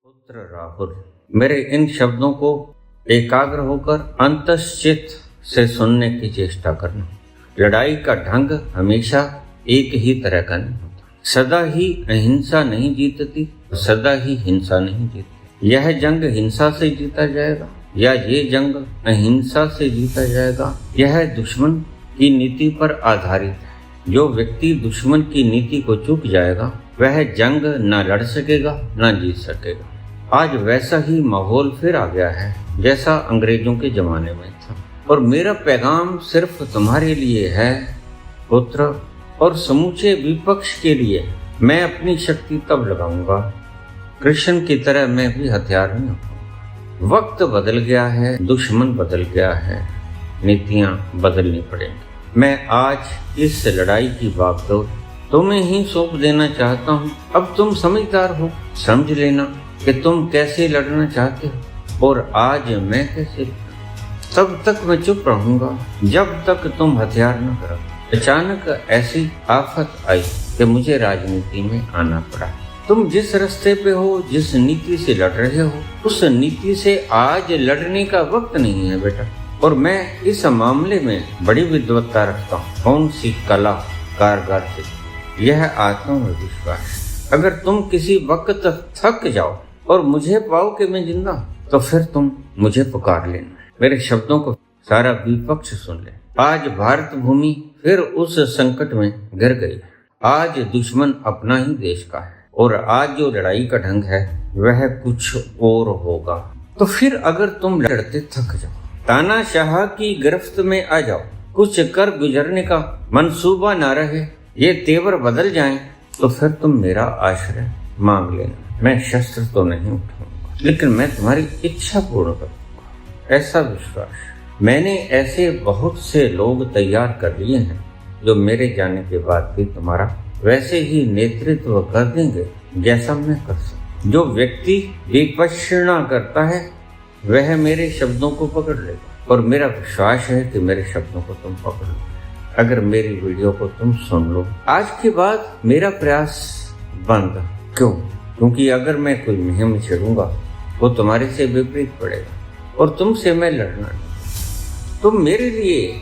पुत्र राहुल, मेरे इन शब्दों को एकाग्र होकर अंतश्चित से सुनने की चेष्टा करना। लड़ाई का ढंग हमेशा एक ही तरह का नहीं होता। सदा ही अहिंसा नहीं जीतती, सदा ही हिंसा नहीं जीतती। यह जंग हिंसा से जीता जाएगा या ये जंग अहिंसा से जीता जाएगा, यह दुश्मन की नीति पर आधारित है। जो व्यक्ति दुश्मन की नीति को चूक जाएगा वह जंग न लड़ सकेगा न जीत सकेगा। आज वैसा ही माहौल फिर आ गया है जैसा अंग्रेजों के जमाने में था, और मेरा पैगाम सिर्फ तुम्हारे लिए है पुत्र, और समूचे विपक्ष के लिए मैं अपनी शक्ति तब लगाऊंगा कृष्ण की तरह मैं भी हथियार नहीं उठाऊंगा। वक्त बदल गया है, दुश्मन बदल गया है, नीतियां बदलनी पड़ेंगी। मैं आज इस लड़ाई की बागडोर तुम्हें ही सौंप देना चाहता हूँ। अब तुम समझदार हो, समझ लेना कि तुम कैसे लड़ना चाहते हो और आज मैं कैसे। तब तक मैं चुप रहूंगा जब तक तुम हथियार न करो। अचानक ऐसी आफत आई कि मुझे राजनीति में आना पड़ा। तुम जिस रास्ते पे हो, जिस नीति से लड़ रहे हो, उस नीति से आज लड़ने का वक्त नहीं है बेटा। और मैं इस मामले में बड़ी विद्वत्ता रखता हूँ। कौन सी कला कारगर थी, यह आत्मविश्वास। अगर तुम किसी वक्त थक जाओ और मुझे पाओ कि मैं जिंदा, तो फिर तुम मुझे पुकार लेना। मेरे शब्दों को सारा विपक्ष सुन ले। आज भारत भूमि फिर उस संकट में गिर गई। आज दुश्मन अपना ही देश का है और आज जो लड़ाई का ढंग है वह कुछ और होगा। तो फिर अगर तुम लड़ते थक जाओ, तानाशाह की गिरफ्त में आ जाओ, कुछ कर गुजरने का मंसूबा न रहे, ये तेवर बदल जाएं, तो फिर तुम मेरा आश्रय मांग लेना। मैं शस्त्र तो नहीं उठाऊंगा, लेकिन मैं तुम्हारी इच्छा पूर्ण करूंगा, ऐसा विश्वास। मैंने ऐसे बहुत से लोग तैयार कर लिए हैं जो मेरे जाने के बाद भी तुम्हारा वैसे ही नेतृत्व कर देंगे जैसा मैं कर सकता। जो व्यक्ति विपश्यना करता है वह मेरे शब्दों को पकड़ लेगा, और मेरा विश्वास है कि मेरे शब्दों को तुम पकड़ लो। अगर मेरी वीडियो को तुम सुन लो, आज के बाद मेरा प्रयास बंद। क्यों? क्योंकि अगर मैं कोई मुहिम छेड़ूंगा वो तुम्हारे से विपरीत पड़ेगा और तुमसे मैं लड़ना नहीं। तुम मेरे लिए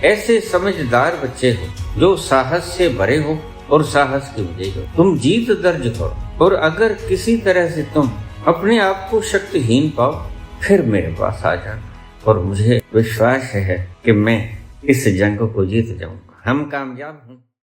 ऐसे समझदार बच्चे हो जो साहस से भरे हो और साहस की वजह हो तुम जीत दर्ज करो। और अगर किसी तरह से तुम अपने आप को शक्तिहीन पाओ, फिर मेरे पास आ जाना, और मुझे विश्वास है कि मैं इस जंग को जीत जाऊंगा। हम कामयाब हूँ।